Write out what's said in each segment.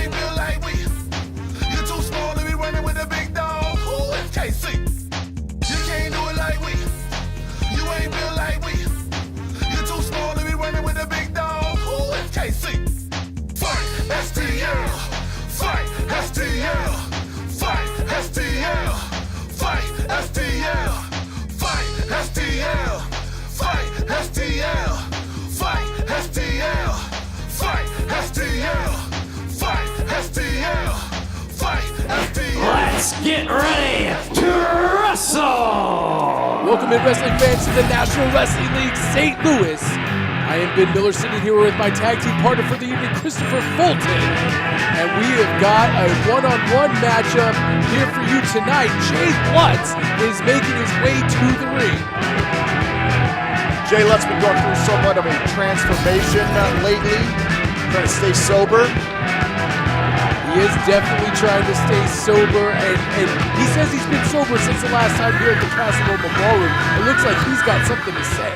ain't built like we. You too small to be running with the big dog. Who is KC? You can't do it like we. You ain't built like we. You too small to be running with the big dog. Who is KC? Fight STL. Fight STL. Fight STL. Fight STL. Fight STL. Fight STL. Fight STL. Fight STL. Fight STL. Fight STL. Let's get ready to wrestle! Welcome in, wrestling fans, to the National Wrestling League St. Louis. I am Ben Miller, sitting here with my tag team partner for the evening, Christopher Fulton. And we have got a one-on-one matchup here for you tonight. Jay Lutz is making his way to the ring. Jay Lutz been going through somewhat of a transformation lately, trying to stay sober. He is definitely trying to stay sober, and he says he's been sober since the last time here at the Casa Loma Ballroom. It looks like he's got something to say.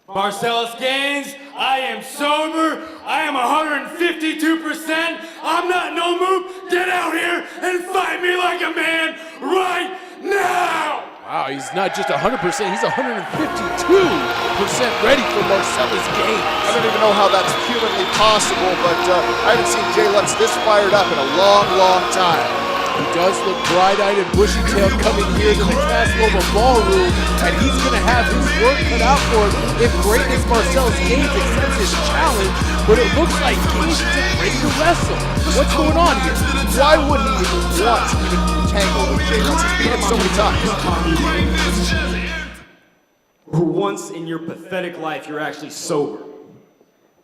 Marcellus Gaines, I am sober. I am 152%. I'm not no moob. Get out here and fight me like a man right now. Wow, he's not just 100%, he's 152% ready for Marcellus Gaines. I don't even know how that's humanly possible, but I haven't seen Jay Lutz this fired up in a long, long time. He does look bright-eyed and bushy-tailed coming here to the Casa Loma Ballroom, and he's going to have his work cut out for him if Greatness Marcellus Gaines accepts his challenge, but it looks like Gaines is ready to wrestle. What's going on here? Why wouldn't he want to even tangle with Jay Lutz? He's beat him so many times. For once in your pathetic life, you're actually sober.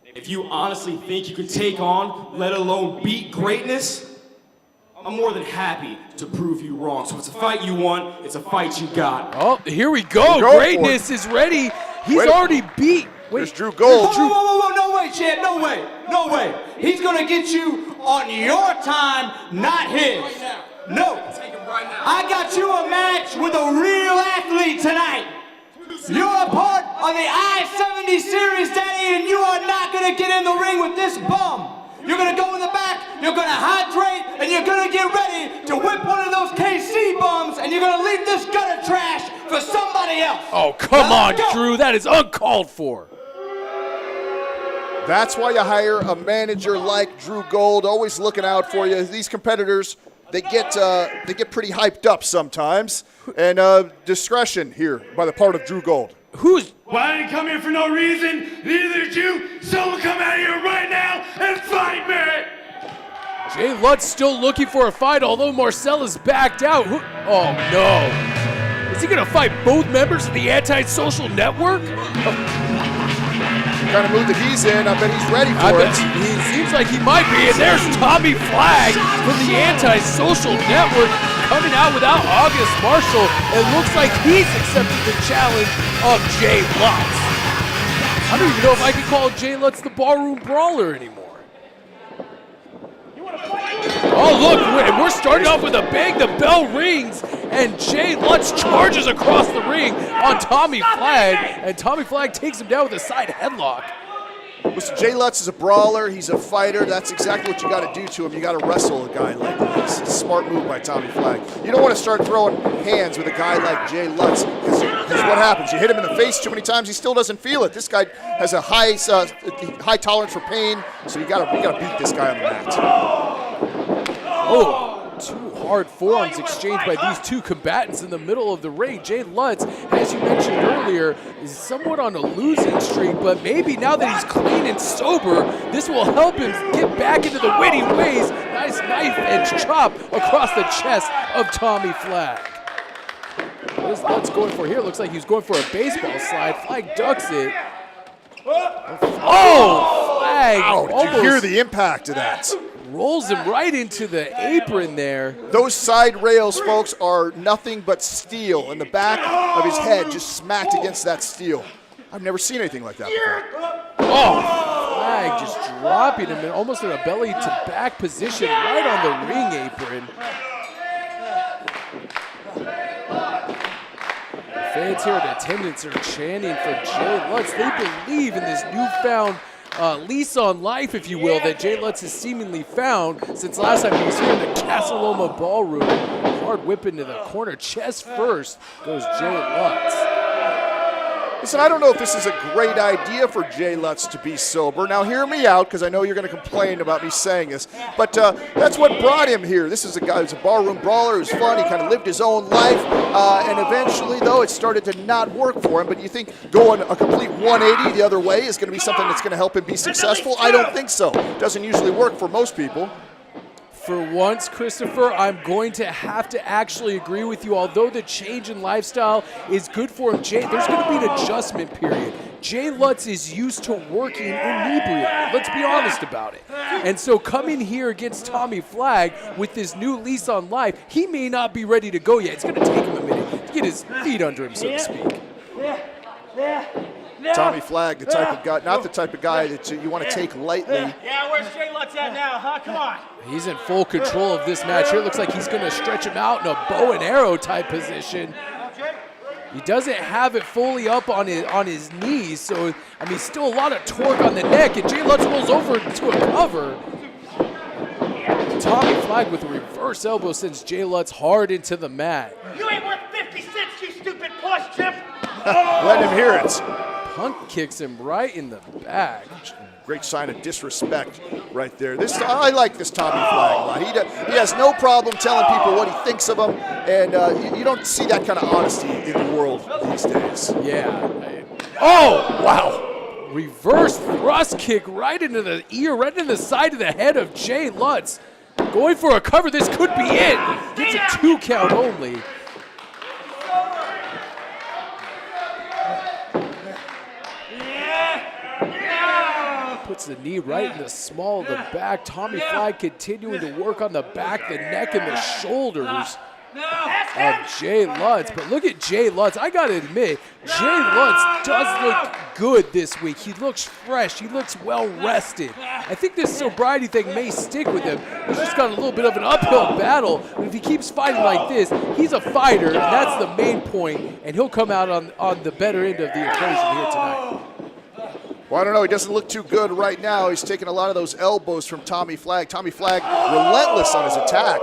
If you honestly think you can take on, let alone beat greatness, I'm more than happy to prove you wrong. So it's a fight you want, it's a fight you got. Oh, here we go. Greatness is ready. He's already beat. Wait, there's Drew Gold. Whoa, no way, champ, no way, no way. He's gonna get you on your time, not his. No, I got you a match with a real athlete tonight. You're a part of the I-70 series, Daddy, and you are not gonna get in the ring with this bum. You're gonna go in the back, you're gonna hydrate, and you're gonna get ready to whip one of those KC bums, and you're gonna leave this gutter trash for somebody else. Oh, come on, Drew. That is uncalled for. That's why you hire a manager like Drew Gold, always looking out for you. These competitors, they get pretty hyped up sometimes, and discretion here by the part of Drew Gold. Well, I didn't come here for no reason. Neither did you. Someone come out here right now and fight me. Jay Lutz still looking for a fight, although Marcellus backed out. Oh, no. Is he going to fight both members of the Anti-Social Network? The kind of mood that he's in, I bet he's ready for it. He seems like he might be, and there's Tommy Flagg from the Anti-Social Network coming out without August Marshall. It looks like he's accepted the challenge of Jay Lutz. I don't even know if I can call Jay Lutz the Ballroom Brawler anymore. Oh, look, we're starting off with a bang. The bell rings, and Jay Lutz charges across the ring on Tommy Flagg, and Tommy Flagg takes him down with a side headlock. Listen, Jay Lutz is a brawler. He's a fighter. That's exactly what you got to do to him. You got to wrestle a guy like this. It's a smart move by Tommy Flagg. You don't want to start throwing hands with a guy like Jay Lutz, because what happens? You hit him in the face too many times, he still doesn't feel it. This guy has a high tolerance for pain, so we got to beat this guy on the mat. Oh, two hard forearms exchanged by these two combatants in the middle of the ring. Jay Lutz, as you mentioned earlier, is somewhat on a losing streak, but maybe now that he's clean and sober, this will help him get back into the winning ways. Nice knife edge chop across the chest of Tommy Flagg. What is Lutz going for here? Looks like he's going for a baseball slide. Flagg ducks it. Oh, Flagg! Wow, did you hear the impact of that? Rolls him right into the apron there. Those side rails, folks, are nothing but steel, and the back of his head just smacked against that steel. I've never seen anything like that before. Oh, Flagg just dropping him in almost in a belly-to-back position right on the ring apron. The fans here in attendance are chanting for Jay Lutz. They believe in this newfound lease on life, if you will, that Jay Lutz has seemingly found since last time he was here in the Casa Loma Ballroom. Hard whip into the corner, chest first goes Jay Lutz. Listen, I don't know if this is a great idea for Jay Lutz to be sober. Now, hear me out, because I know you're going to complain about me saying this, but that's what brought him here. This is a guy who's a barroom brawler, who's fun. He kind of lived his own life, and eventually, though, it started to not work for him. But you think going a complete 180 the other way is going to be something that's going to help him be successful? I don't think so. Doesn't usually work for most people. For once, Christopher, I'm going to have to actually agree with you. Although the change in lifestyle is good for him, there's going to be an adjustment period. Jay Lutz is used to working inebriated. Let's be honest about it. And so coming here against Tommy Flagg with this new lease on life, he may not be ready to go yet. It's going to take him a minute to get his feet under him, so to speak. Tommy Flagg, the type of guy, not the type of guy that you want to take lightly. Yeah, where's Jay Lutz at now, huh? Come on. He's in full control of this match here. Looks like he's going to stretch him out in a bow and arrow type position. He doesn't have it fully up on his knees, so I mean, still a lot of torque on the neck, and Jay Lutz rolls over to a cover. Tommy Flagg with a reverse elbow sends Jay Lutz hard into the mat. You ain't worth 50 cents, you stupid puss, Chip. Let him hear it. Punt kicks him right in the back. Great sign of disrespect right there. I like this Tommy Flagg a lot. He has no problem telling people what he thinks of them, and you don't see that kind of honesty in the world these days. Yeah. Oh, wow. Reverse thrust kick right into the ear, right into the side of the head of Jay Lutz. Going for a cover. This could be it. Gets a 2 count only. Puts the knee right in the small of the back. Tommy Flagg continuing to work on the back, the neck, and the shoulders of Jay Lutz. But look at Jay Lutz. I got to admit, Jay Lutz does look good this week. He looks fresh. He looks well rested. I think this sobriety thing may stick with him. He's just got a little bit of an uphill battle. But if he keeps fighting like this, he's a fighter, and that's the main point, and he'll come out on the better end of the equation here tonight. Well, I don't know. He doesn't look too good right now. He's taking a lot of those elbows from Tommy Flagg. Tommy Flagg relentless on his attack.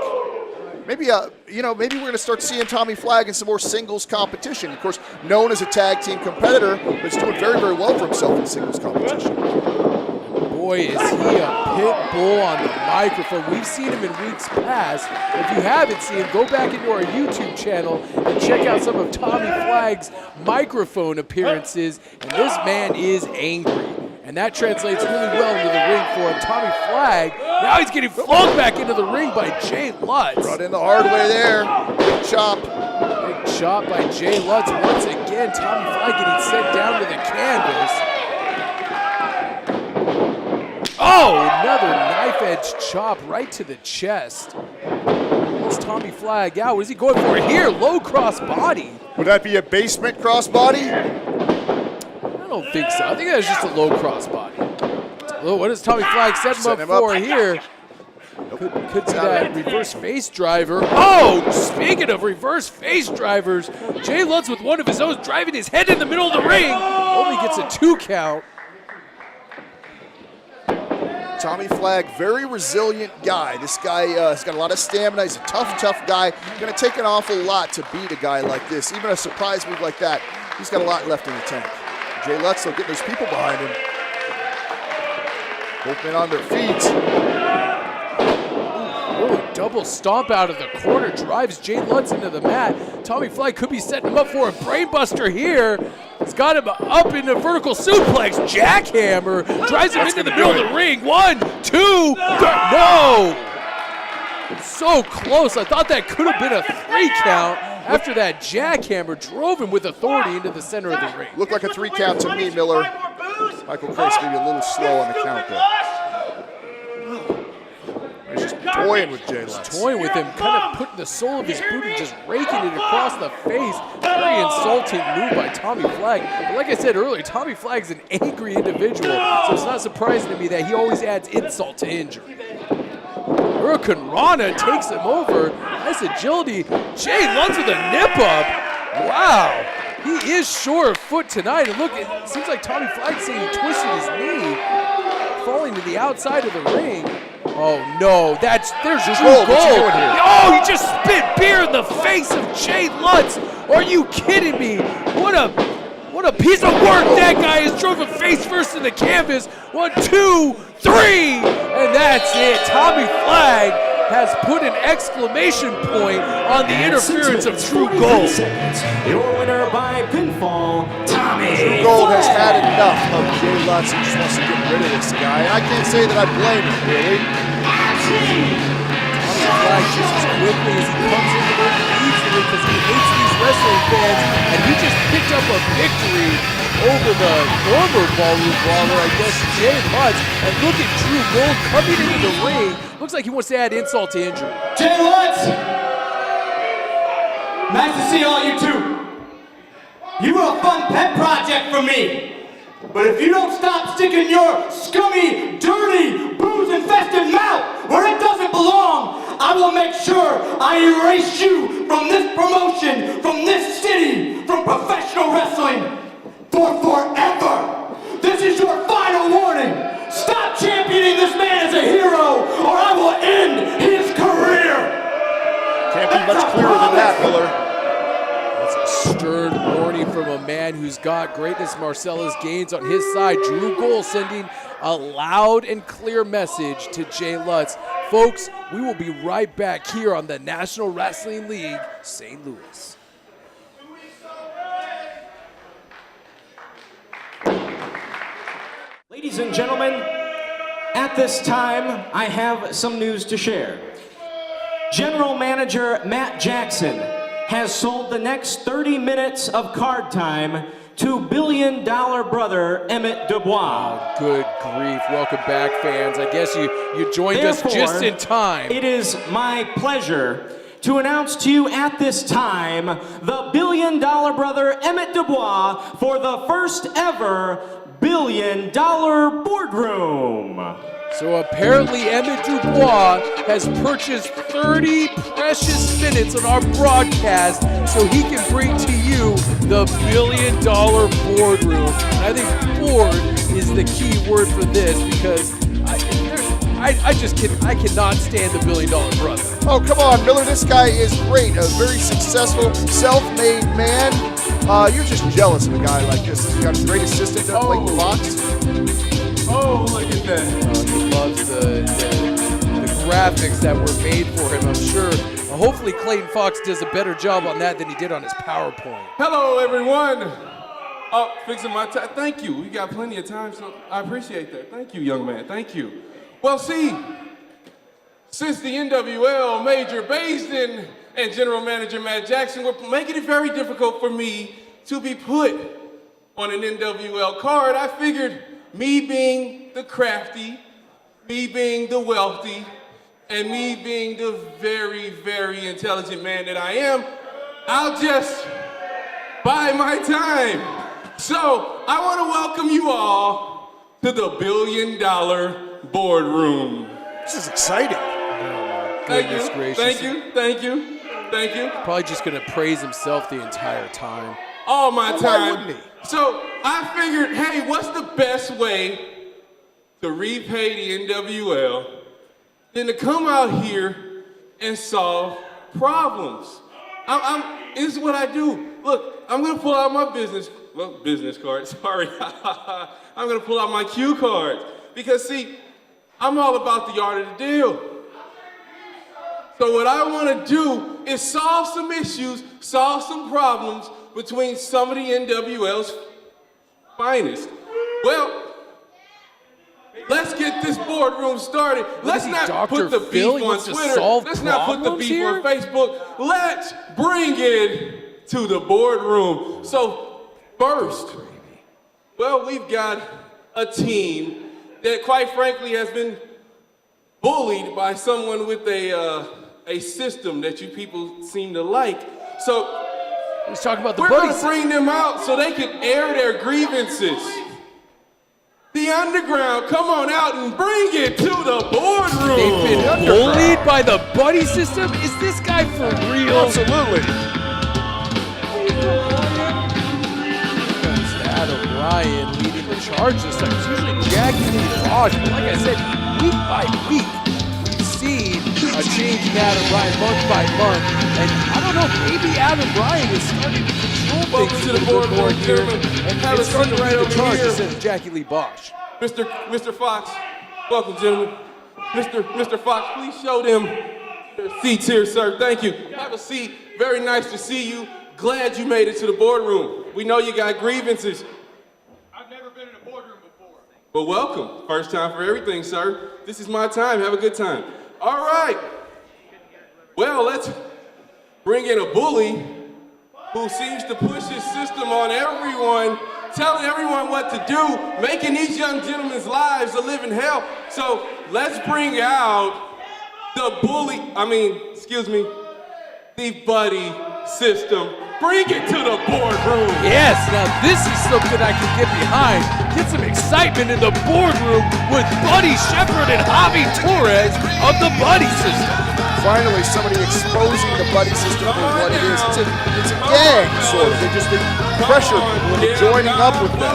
Maybe, maybe we're going to start seeing Tommy Flagg in some more singles competition. Of course, known as a tag team competitor, but he's doing very, very well for himself in singles competition. Boy, is he a pit bull on the microphone. We've seen him in weeks past. If you haven't seen him, go back into our YouTube channel and check out some of Tommy Flagg's microphone appearances. And this man is angry. And that translates really well into the ring for him. Tommy Flagg, now he's getting flung back into the ring by Jay Lutz. Brought in the hard way there. Big chop. Big chop by Jay Lutz. Once again, Tommy Flagg getting sent down to the canvas. Oh, another knife-edge chop right to the chest. What's Tommy Flagg out? What is he going for here? Low cross body. Would that be a basement crossbody? I don't think so. I think that's just a low cross body. What does Tommy Flagg set him up for here? Could be that reverse face driver. Oh, speaking of reverse face drivers, Jay Lutz with one of his own driving his head in the middle of the ring. Only gets a 2 count. Tommy Flagg, very resilient guy. This guy has got a lot of stamina. He's a tough guy. Going to take an awful lot to beat a guy like this. Even a surprise move like that, he's got a lot left in the tank. Jay Lutz will get those people behind him. Both men on their feet. Ooh, double stomp out of the corner, drives Jay Lutz into the mat. Tommy Flagg could be setting him up for a brainbuster here. He's got him up in a vertical suplex, jackhammer, drives him into the middle of the ring. 1, 2, no! So close, I thought that could have been a 3 count. After that jackhammer drove him with authority into the center of the ring. Looked like a 3 count to me, Miller. Michael Chris maybe a little slow on the count there. He's just toying with Jay Lutz. Toying with him, kind of putting the sole of his boot and just raking it across the face. Very insulting move by Tommy Flagg. But like I said earlier, Tommy Flagg's an angry individual, so it's not surprising to me that he always adds insult to injury. Hurricane Rana takes him over. Nice agility. Jay Lutz with a nip up. Wow. He is sure of foot tonight. And look, it seems like Tommy Flagg saying he twisted his knee. to the outside of the ring. Oh no, there's Drew Gold. What's he Gold. doing here? Oh, he just spit beer in the face of Jay Lutz. Are you kidding me? What a piece of work that guy has drove him face first in the canvas. 1, 2, 3, and that's it. Tommy Flagg has put an exclamation point on the interference of Drew Gold. Your winner by pinfall, Tommy Drew Gold has had enough of Jay Lutz. He just wants to get rid of this guy. And I can't say that I blame him, really. Flagg just as quickly as he comes into the ring, leaves the ring because he hates these wrestling fans, and he just picked up a victory over the former ballroom brawler, I guess, Jay Lutz. And look at Drew Gold coming into the ring. Looks like he wants to add insult to injury. Jay Lutz! Nice to see all you two. You were a fun pet project for me. But if you don't stop sticking your scummy, dirty, booze-infested mouth where it doesn't belong, I will make sure I erase you from this promotion, from this city, from professional wrestling for forever. This is your final warning. Stop championing this man as a hero, or I will end his career. Can't be much clearer than that, Miller. That's a stern warning from a man who's got greatness Marcellus Gaines on his side. Drew Gold sending a loud and clear message to Jay Lutz. Folks, we will be right back here on the National Wrestling League, St. Louis. Ladies and gentlemen, at this time, I have some news to share. General Manager Matt Jackson has sold the next 30 minutes of card time to billion-dollar brother Emmett Dubois. Good grief. Welcome back, fans. I guess you joined us just in time. It is my pleasure to announce to you at this time the billion-dollar brother Emmett Dubois for the first ever billion-dollar boardroom. So apparently Emmett Dubois has purchased 30 precious minutes on our broadcast so he can bring to you the billion-dollar boardroom. And I think board is the key word for this because I cannot stand the billion-dollar brother. Oh, come on, Miller. This guy is great. A very successful, self-made man. You're just jealous of a guy like this. You got a great assistant like Bosch. Oh, look at that. He loves the graphics that were made for him, I'm sure. Hopefully Clayton Fox does a better job on that than he did on his PowerPoint. Hello, everyone. Oh, fixing my time. Thank you. You got plenty of time, so I appreciate that. Thank you, young man. Thank you. Well, see, since the NWL, Major Basin, and General Manager Matt Jackson were making it very difficult for me to be put on an NWL card, I figured me being the crafty, me being the wealthy, and me being the very, very intelligent man that I am, I'll just buy my time. So I want to welcome you all to the billion-dollar boardroom. This is exciting. Thank you, Goodness gracious. thank you, thank you, thank you. Probably just going to praise himself the entire time. All my Well, time. why wouldn't he? So I figured, hey, what's the best way to repay the NWL than to come out here and solve problems? This is what I do. Look, I'm gonna pull out my business card, sorry. I'm gonna pull out my cue cards because see, I'm all about the art of the deal. So what I wanna do is solve some issues, solve some problems between some of the NWL's finest. Well, let's get this boardroom started. Let's not put the beef on Twitter. Let's not put the beef on Facebook. Let's bring it to the boardroom. So first, well, we've got a team that quite frankly has been bullied by someone with a system that you people seem to like. So He's talking about the we're buddy gonna bring them out so they can air their grievances. The underground, come on out and bring it to the boardroom. They've been bullied by the buddy system? Is this guy for real? Absolutely. Adam Ryan leading the charge this time. It's usually Jackie and Bosch. But like I said, week by week, we've seen a change in Adam Ryan month by month. And I don't know, maybe Adam Ryan is starting to control things to a the little board, bit more here. gentlemen. And Have a it's starting to seat ride the over charge here. instead of Jackie Lee Bosch. Mr. Fox, welcome, gentlemen. Mr. Fox, please show them their seats here, sir. Thank you. Have a seat. Very nice to see you. Glad you made it to the boardroom. We know you got grievances. I've never been in a boardroom before. But welcome. First time for everything, sir. This is my time. Have a good time. All right. Well, let's bring in a bully who seems to push his system on everyone, telling everyone what to do, making these young gentlemen's lives a living hell. So let's bring out the bully, the buddy system. Bring it to the boardroom. Yes, now this is something I can get behind. Get some excitement in the boardroom with Buddy Shepard and Javy Torres of the Buddy System. Finally, somebody exposing the buddy system for what it is. It's a gang, sort of. They pressure people into joining up with them.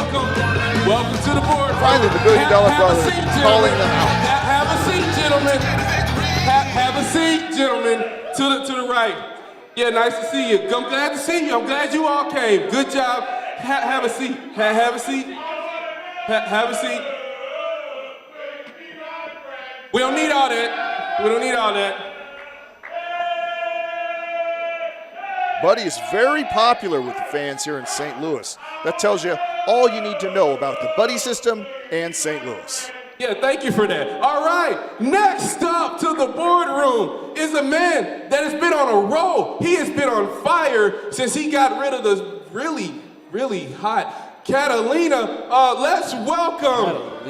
Welcome to the board. Finally, the $1 billion brothers calling them out. Have a seat, gentlemen. Have a seat, gentlemen. To the right. Yeah, nice to see you. I'm glad to see you. I'm glad you all came. Good job. Have a seat. Have a seat. Have a seat. We don't need all that. We don't need all that. Buddy is very popular with the fans here in St. Louis. That tells you all you need to know about the buddy system and St. Louis. Yeah, thank you for that. All right, next up to the boardroom is a man that has been on a roll. He has been on fire since he got rid of the really, really hot Catalina. Let's welcome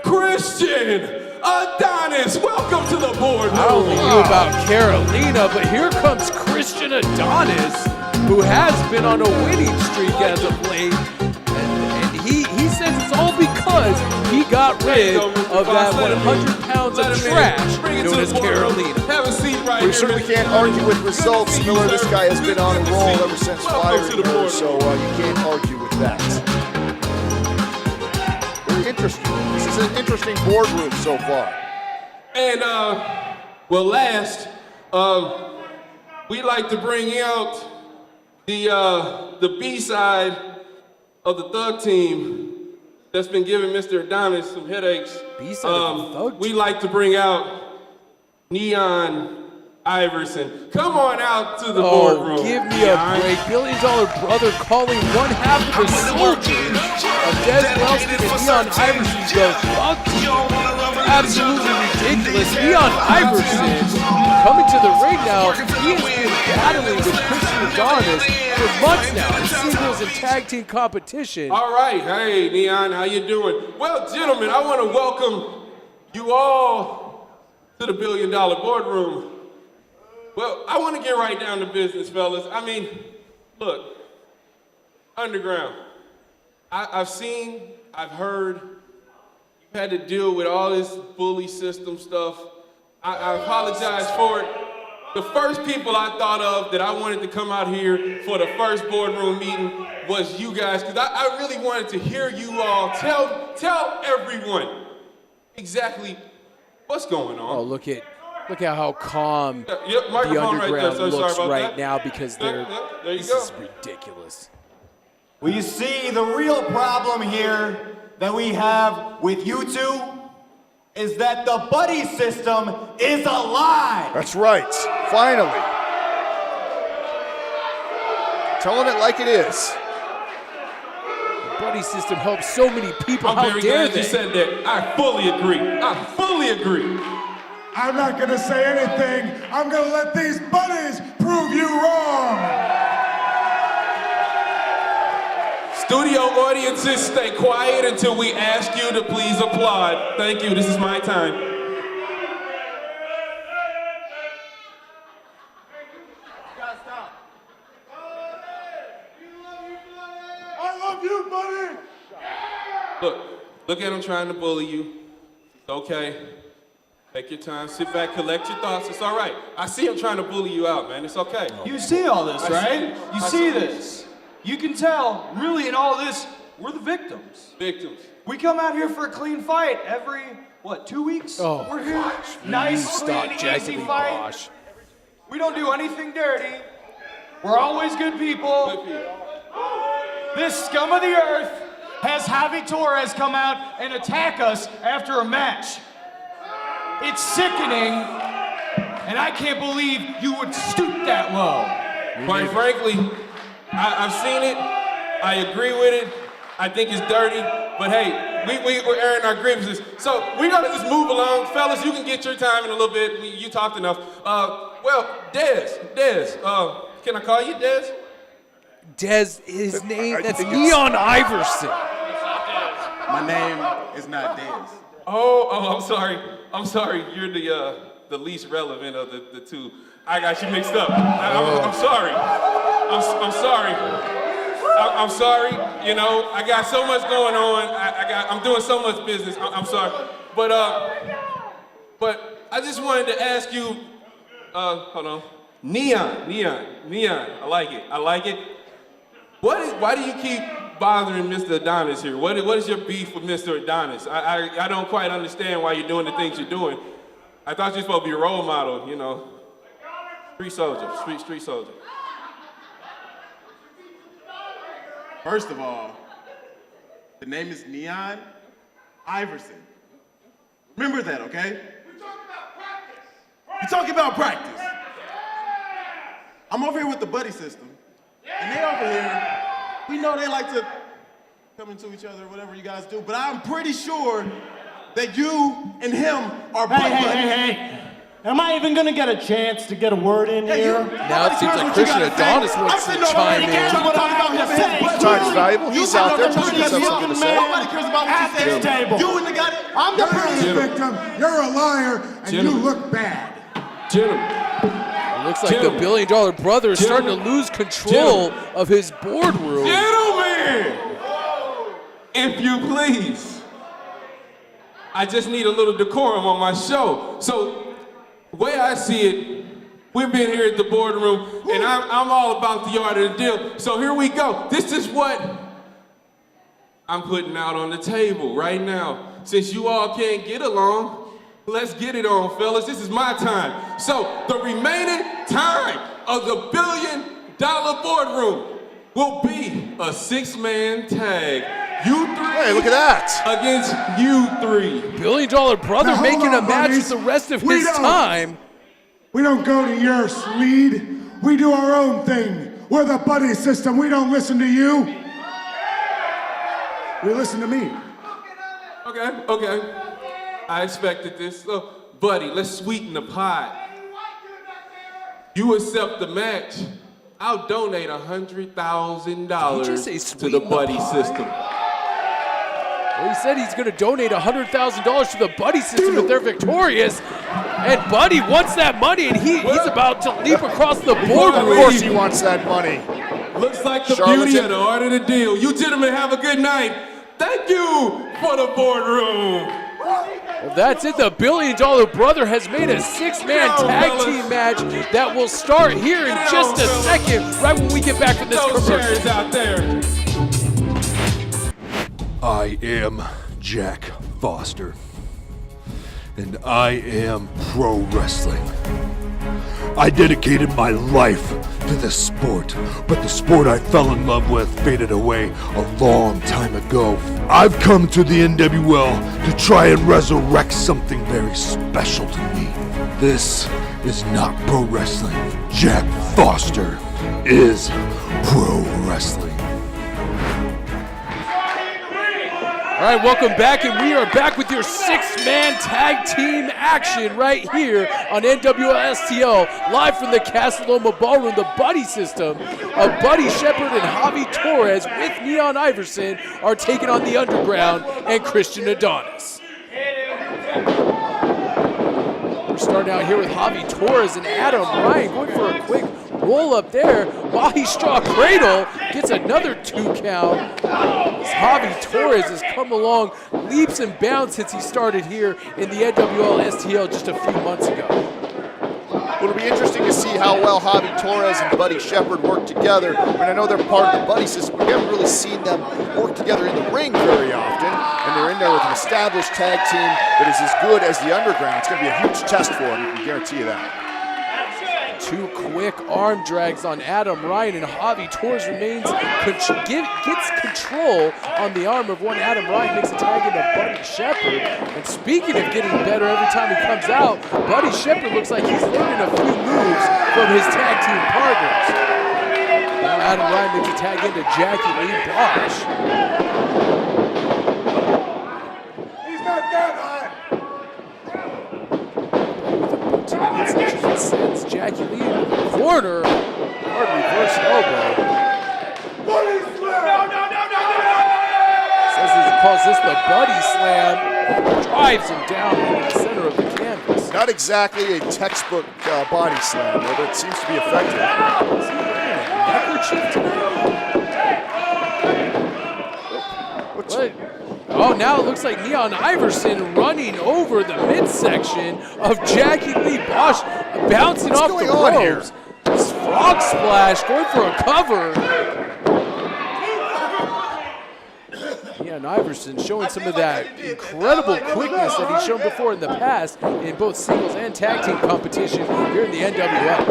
Christian Adonis. Welcome to the boardroom. I don't know about Carolina, but here comes Christian Adonis, who has been on a winning streak as of late. And he says it's all because he got rid of that 100 pounds of trash known as Carolina. Have a seat right here. We certainly can't argue with results. Miller, this guy has been on a roll ever since firing her, so you can't argue with that. Very interesting. This is an interesting boardroom so far. And, last, we like to bring out the B-side of the Thug team that's been giving Mr. Adonis some headaches. B-side of the Thug team? We like to bring out Neon Iverson. Come on out to the boardroom. Give me a break. $1 billion brother calling one half of the soldiers of Des Wellston and Neon Iverson goes, fuck you. Absolutely ridiculous. Neon Iverson coming to the ring now. He has been battling with Christian Adonis for months now in singles and tag team competition. All right. Hey, Neon, how you doing? Well, gentlemen, I want to welcome you all to the $1 billion boardroom. Well, I want to get right down to business, fellas. I mean, look, Underground, I've seen, I've heard, you've had to deal with all this bully system stuff. I apologize for it. The first people I thought of that I wanted to come out here for the first boardroom meeting was you guys, because I really wanted to hear you all tell everyone exactly what's going on. Oh, look at how calm Yep, the microphone right there, Underground sir. Sorry looks about right that. now because There you this go. is ridiculous. Well, you see, the real problem here that we have with you two is that the buddy system is a lie. That's right. Finally. Telling it like it is. The buddy system helps so many people. I'm How very dare glad they? you said that. I fully agree. I'm not gonna say anything. I'm gonna let these buddies prove you wrong. Studio audiences, stay quiet until we ask you to please applaud. Thank you. This is my time. I love you, buddy. Look at him trying to bully you. It's okay. Take your time, sit back, collect your thoughts. It's all right. I see him trying to bully you out, man. It's okay. You see all this, I right? see. You I see see. this. You can tell, really, in all this, We're the victims. Victims. We come out here for a clean fight every, 2 weeks? Oh, We're here. Nice, stop clean, jacking easy me, fight. Bosch. We don't do anything dirty. We're always good people. This scum of the earth has Javy Torres come out and attack us after a match. It's sickening, and I can't believe you would stoop that low. Quite frankly, I've seen it. I agree with it. I think it's dirty. But hey, we're airing our grievances. So we gotta just move along. Fellas, you can get your time in a little bit. You talked enough. Dez, can I call you Dez? Dez, his name, that's Neon Iverson. My name is not Dez. Oh, I'm sorry. You're the least relevant of the two. I got you mixed up. I'm sorry. I'm sorry. I'm sorry. You know, I got so much going on. I'm doing so much business. I'm sorry. But I just wanted to ask you. Hold on. Neon. I like it. Why do you keep bothering Mr. Adonis here? What is your beef with Mr. Adonis? I don't quite understand why you're doing the things you're doing. I thought you're supposed to be a role model, you know. Street soldier. First of all, the name is Neon Iverson. Remember that, okay? We're talking about practice. I'm over here with the buddy system, and they over here, we know they like to come into each other, whatever you guys do, but I'm pretty sure that you and him are buddies. Hey. Am I even gonna get a chance to get a word in here? Now it seems like Christian Adonis wants to chime in. Time's valuable. He's out there. Just has something to say. Nobody cares about what you say. Table. You and the guy. I'm the You're a victim, you're a liar, and you look bad. It looks like the billion-dollar brother is starting to lose control of his boardroom. Gentlemen, if you please, I just need a little decorum on my show. So, the way I see it, we've been here at the boardroom, and I'm all about the art of the deal. So here we go. This is what I'm putting out on the table right now. Since you all can't get along, let's get it on, fellas. This is my time. So the remaining time of the $1 billion boardroom will be a 6-man tag. You three. Hey, look at that. Against you three. Billion-dollar brother Now, making hold a on, match buddies. with the rest of We his don't- time. We don't go to your lead. We do our own thing. We're the buddy system. We don't listen to you. We listen to me. Okay. I expected this. So, buddy, let's sweeten the pot. You accept the match, I'll donate $100,000 Did you say to the sweeten the buddy pot? system. Well, he said he's going to donate $100,000 to the buddy system if they're victorious. And Buddy wants that money, and he's about to leap across the Of boardroom. course he wants that money. Looks like the Charlatan. beauty of the art of the deal. You gentlemen have a good night. Thank you for the boardroom. Well, that's it. The billion-dollar brother has made a 6-man tag team match that will start here in just a second, right when we get back from this Those chairs commercial. out there. I am Jack Foster, and I am pro wrestling. I dedicated my life to this sport, but the sport I fell in love with faded away a long time ago. I've come to the NWL to try and resurrect something very special to me. This is not pro wrestling. Jack Foster is pro wrestling. All right, welcome back, and we are back with your 6-man tag team action right here on NWL STL, live from the Casa Loma Ballroom. The buddy system of Buddy Shepard and Javy Torres with Neon Iverson are taking on the Underground and Christian Adonis. We're starting out here with Javy Torres and Adam Ryan going for a quick roll up there. Mahi Straw Cradle gets another 2 count. As Javy Torres has come along leaps and bounds since he started here in the NWL STL just a few months ago. It'll be interesting to see how well Javy Torres and Buddy Shepard work together. And I know they're part of the buddy system, but we haven't really seen them work together in the ring very often. And they're in there with an established tag team that is as good as the Underground. It's going to be a huge test for them, I can guarantee you that. 2 quick arm drags on Adam Ryan, and Javy Torres gets control on the arm of one Adam Ryan, makes a tag into Buddy Shepard. And speaking of getting better every time he comes out, Buddy Shepard looks like he's learning a few moves from his tag team partners. Now Adam Ryan makes a tag into Jackie Lee Bosch. He's not that high. Sends Jackie Lee into the corner. Hard reverse elbow. Says he calls this the buddy slam. Drives him down in the center of the canvas. Not exactly a textbook body slam, but it seems to be effective. Is he wearing a neckerchief tonight? What? Oh, now it looks like Neon Iverson running over the midsection of Jackie Lee Bosch, bouncing off the ropes. Frog splash, going for a cover. Neon Iverson showing some of that incredible quickness that he's shown before in the past in both singles and tag team competition here in the NWL.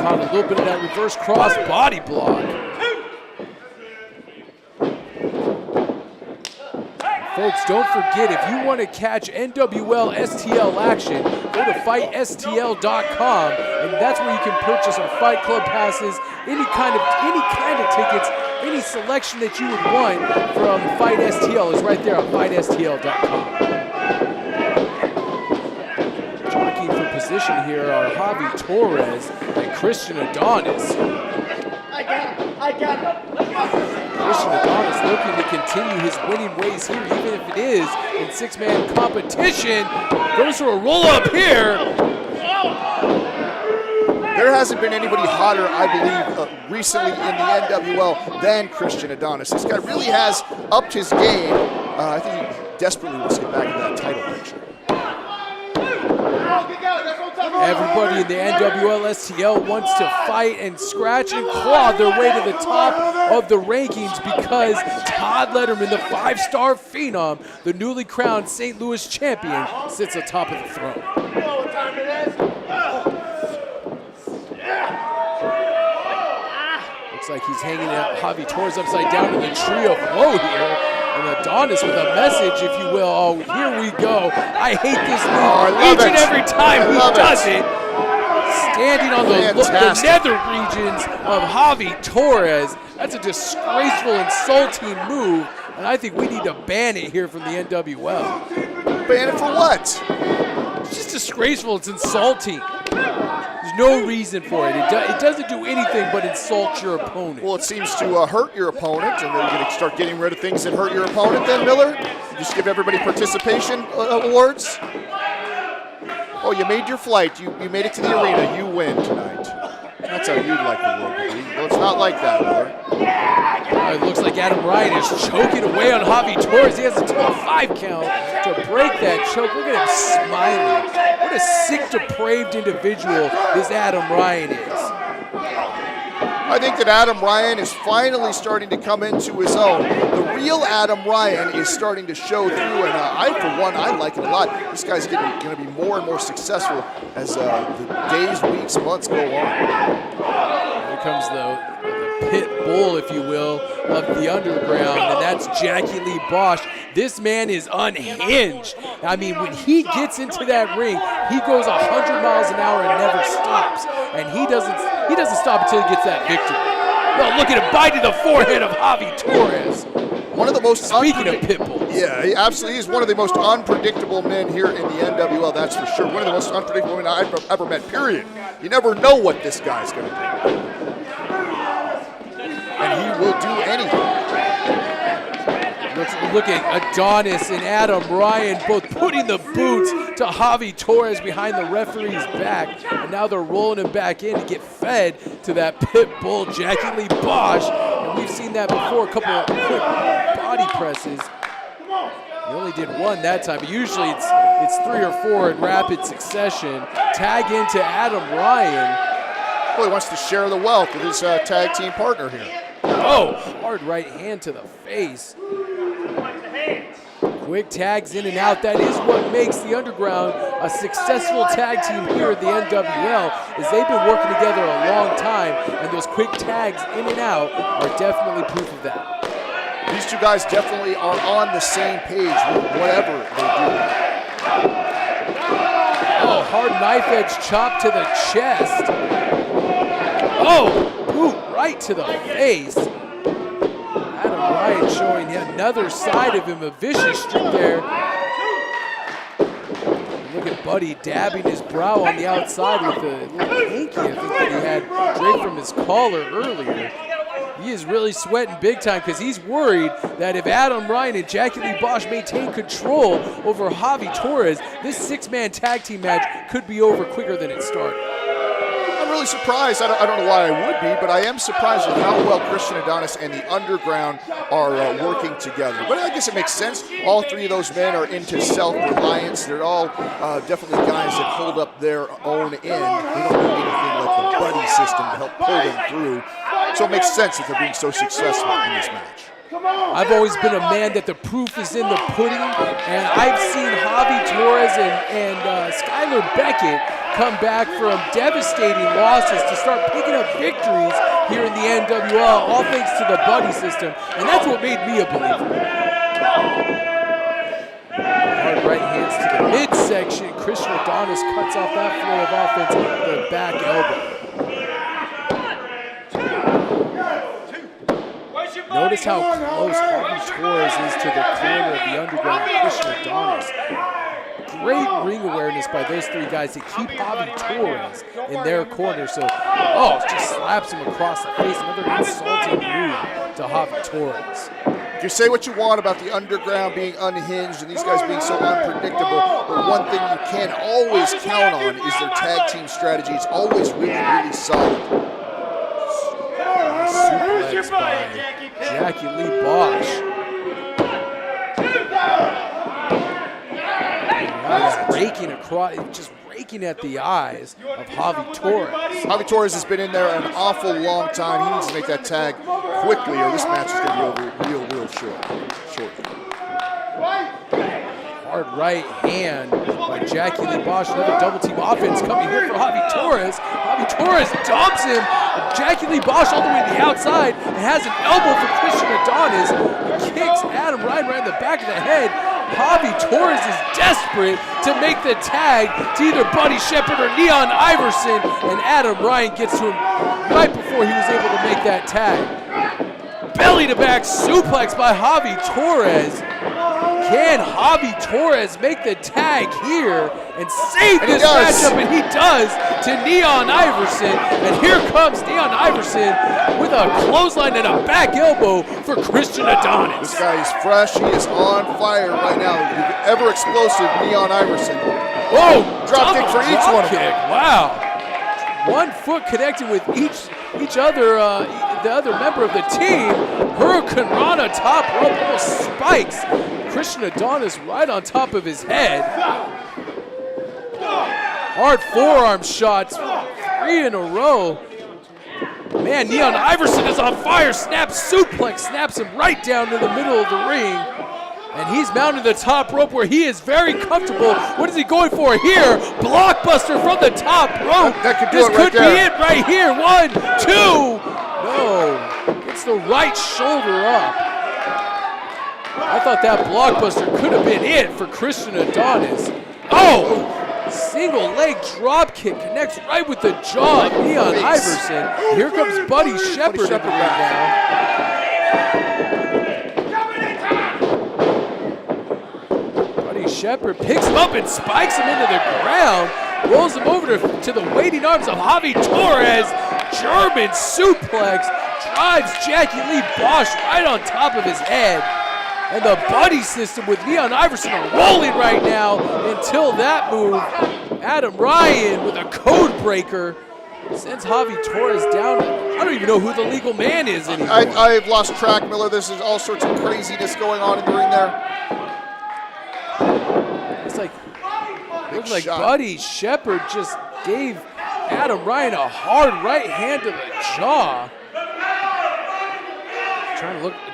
Caught a little bit of that reverse cross body block. Folks, don't forget, if you want to catch NWL STL action, go to FightSTL.com, and that's where you can purchase our Fight Club passes, any kind of tickets, any selection that you would want from Fight STL is right there on FightSTL.com. Jockeying for position here are Javy Torres and Christian Adonis. I got it. Christian Adonis looking to continue his winning ways here, even if it is in 6-man competition. Goes for a roll-up here. There hasn't been anybody hotter, I believe, recently in the NWL than Christian Adonis. This guy really has upped his game. I think he desperately wants to get back into that title picture. Everybody in the NWL STL wants to fight and scratch and claw their way to the top of the rankings because Todd Letterman, the 5-star phenom, the newly crowned St. Louis champion, sits atop of the throne. Looks like he's hanging Javy Torres upside down in the trio flow here. And Adonis with a message, if you will. Oh, here we go. I hate this move each and every time he does it. Standing on the nether regions of Javy Torres. That's a disgraceful, insulting move. And I think we need to ban it here from the NWL. Ban it for what? It's just disgraceful. It's insulting. There's no reason for it. It doesn't do anything but insult your opponent. Well, it seems to hurt your opponent, and then you're going to start getting rid of things that hurt your opponent then, Miller? You just give everybody participation awards? Oh, you made your flight. You made it to the arena. You win tonight. That's how you'd like the world to be. Well, it's not like that, Miller. It looks like Adam Ryan is choking away on Javy Torres. He has to do a 5 count to break that choke. Look at him smiling. What a sick, depraved individual this Adam Ryan is. I think that Adam Ryan is finally starting to come into his own. The real Adam Ryan is starting to show through, and for one, I like it a lot. This guy's going to be more and more successful as the days, weeks, months go on. Here comes the pit bull, if you will, of the underground, and that's Jackie Lee Bosch. This man is unhinged. I mean, when he gets into that ring, he goes 100 miles an hour and never stops. And he doesn't stop until he gets that victory. Well, look at him biting the forehead of Javy Torres. One of the most Speaking of pit bulls. Yeah, he absolutely is one of the most unpredictable men here in the NWL, that's for sure. One of the most unpredictable men I've ever met, period. You never know what this guy's going to do. And he will do anything. Look at Adonis and Adam Ryan both putting the boots to Javy Torres behind the referee's back. And now they're rolling him back in to get fed to that pit bull, Jackie Lee Bosch. And we've seen that before, a couple of quick body presses. He only did one that time, but usually it's 3 or 4 in rapid succession. Tag into Adam Ryan. Well, he wants to share the wealth with his tag team partner here. Oh, hard right hand to the face. Quick tags in and out. That is what makes the Underground a successful tag team here at the NWL, is they've been working together a long time, and those quick tags in and out are definitely proof of that. These two guys definitely are on the same page with whatever they do. Oh, hard knife edge chop to the chest. Oh, boot right to the face. Adam Ryan showing another side of him, a vicious streak there. Look at Buddy dabbing his brow on the outside with a little hanky, I think, that he had draped from his collar earlier. He is really sweating big time because he's worried that if Adam Ryan and Jackie Lee Bosch maintain control over Javy Torres, this 6-man tag team match could be over quicker than it started. I'm really surprised. I don't know why I would be, but I am surprised at how well Christian Adonis and the Underground are working together. But I guess it makes sense. All 3 of those men are into self-reliance. They're all definitely guys that hold up their own end. They don't need anything like the buddy system to help pull them through. So it makes sense that they're being so successful in this match. I've always been a man that the proof is in the pudding, and I've seen Javy Torres and Skylar Beckett come back from devastating losses to start picking up victories here in the NWL, all thanks to the buddy system, and that's what made me a believer. Hard right hands to the midsection. Christian Adonis cuts off that flow of offense with the back elbow. Notice how close Javy Torres is to the corner of the Underground, Christian Adonis. Great ring awareness by those 3 guys to keep Javy Torres in their corner. So, just slaps him across the face. Another insulting move to Javy Torres. You say what you want about the Underground being unhinged and these guys being so unpredictable, but one thing you can always count on is their tag team strategy. It's always really, really solid. Suplex by Jackie Lee Bosch. Raking across, just raking at the eyes of Javy Torres. Javy Torres has been in there an awful long time. He needs to make that tag quickly, or this match is going to be over real short. Hard right hand by Jackie Lee Bosch. Another double team offense coming here for Javy Torres. Javy Torres dumps him. Jackie Lee Bosch all the way to the outside and has an elbow for Christian Adonis. He kicks Adam Ryan right in the back of the head. Javy Torres is desperate to make the tag to either Buddy Shepard or Neon Iverson, and Adam Ryan gets to him right before he was able to make that tag. Belly to back suplex by Javy Torres. Can Javy Torres make the tag here and save this matchup? And he does to Neon Iverson. And here comes Neon Iverson with a clothesline and a back elbow for Christian Adonis. This guy is fresh. He is on fire right now. The ever explosive Neon Iverson. Whoa! Drop kick for each one of them. Wow. 1 foot connected with each other, the other member of the team. Hurricane Rana top rope, almost spikes Christian Adonis right on top of his head. Hard forearm shots, 3 in a row. Man, Neon Iverson is on fire. Suplex snaps him right down to the middle of the ring. And he's mounted the top rope where he is very comfortable. What is he going for here? Blockbuster from the top rope. That could do this it right could there. be it right here. 1, 2. No. Gets the right shoulder up. I thought that blockbuster could have been it for Christian Adonis. Oh! Single leg drop kick connects right with the jaw of Neon Iverson. Here comes Buddy Shepard in the ring now. Buddy Shepard picks him up and spikes him into the ground. Rolls him over to the waiting arms of Javy Torres. German suplex. Drives Jackie Lee Bosch right on top of his head. And the buddy system with Neon Iverson are rolling right now until that move. Adam Ryan with a code breaker. Sends Javy Torres down. I don't even know who the legal man is anymore. I've lost track, Miller. There's all sorts of craziness going on in the ring there. Looks like Buddy Shepard just gave Adam Ryan a hard right hand to the jaw.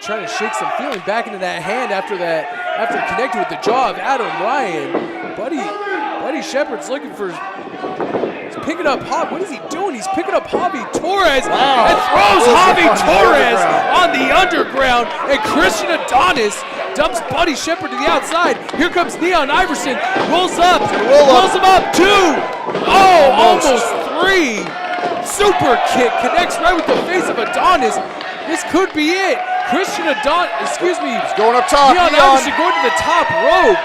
Trying to shake some feeling back into that hand after connecting with the jaw of Adam Ryan. Buddy Shepard's looking for. He's picking up what is he doing? He's picking up Javy Torres and throws Javy Torres on the underground, and Christian Adonis dumps Buddy Shepard to the outside. Here comes Neon Iverson, rolls him up, 2. Oh, almost 3. Super kick connects right with the face of Adonis. This could be it. He's going up top. Neon Iverson going to the top rope.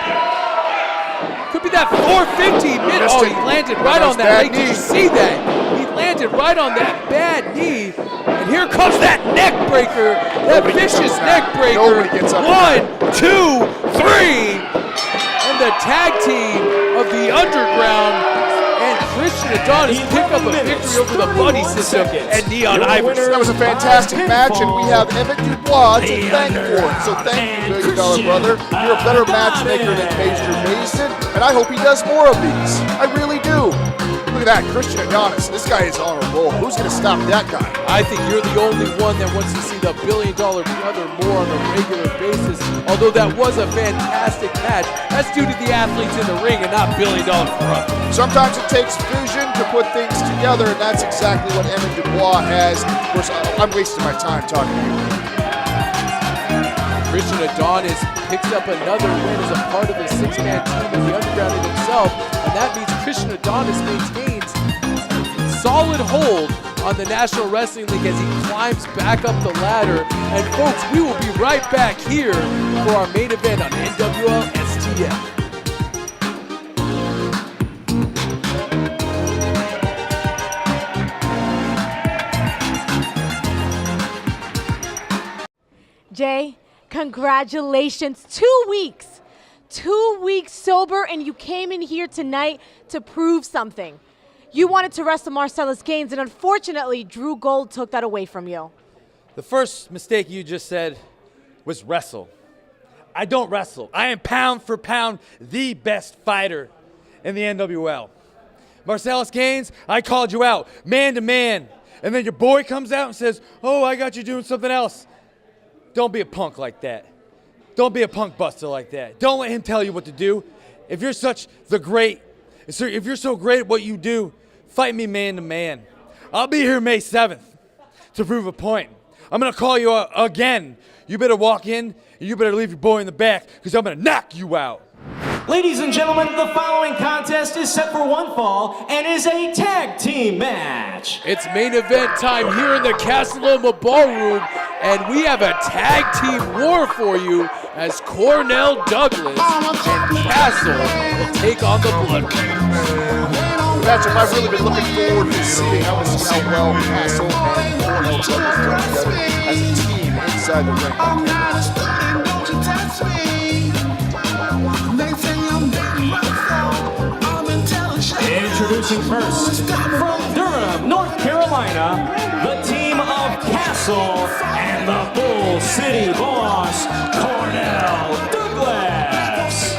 Could be that 450 mid. Oh, he landed right on that leg. Did you see that? He landed right on that bad knee. And here comes that neck breaker. That vicious neck breaker. 1, 2, 3. And the tag team of the Underground and Christian Adonis pick up a victory over the Buddy System and Neon Iverson. That was a fantastic match, and we have Emmett Dubois to thank for it. So thank you, $1 million brother. You're a better matchmaker than Major Mason, and I hope he does more of these. I really do. Look at that, Christian Adonis. This guy is on a roll. Who's going to stop that guy? I think you're the only one that wants to see the $1 billion brother more on a regular basis. Although that was a fantastic match, that's due to the athletes in the ring and not $1 billion brother. Sometimes it takes vision to put things together, and that's exactly what Emmett Dubois has. Of course, I'm wasting my time talking to you. Christian Adonis picks up another win as a part of the 6-man team of the Underground in himself, and that means Christian Adonis maintains solid hold on the National Wrestling League as he climbs back up the ladder. And folks, we will be right back here for our main event on NWL STL. Jay, congratulations. 2 weeks. 2 weeks sober, and you came in here tonight to prove something. You wanted to wrestle Marcellus Gaines, and unfortunately, Drew Gold took that away from you. The first mistake you just said was wrestle. I don't wrestle. I am pound for pound the best fighter in the NWL. Marcellus Gaines, I called you out, man to man. And then your boy comes out and says, oh, I got you doing something else. Don't be a punk like that. Don't be a punk buster like that. Don't let him tell you what to do. If you're so great at what you do, fight me man to man. I'll be here May 7th to prove a point. I'm going to call you out again. You better walk in and you better leave your boy in the back because I'm going to knock you out. Ladies and gentlemen, the following contest is set for one fall and is a tag team match. It's main event time here in the Casa Loma Ballroom, and we have a tag team war for you as Cornell Douglas and Castle will take on the Blood Matchup I've really been looking forward to seeing. I want to see how well Castle and Cornell Douglas work together as a team inside the ring. Introducing first, from Durham, North Carolina, the team of Castle and the Bull City Boss, Cornell Douglas.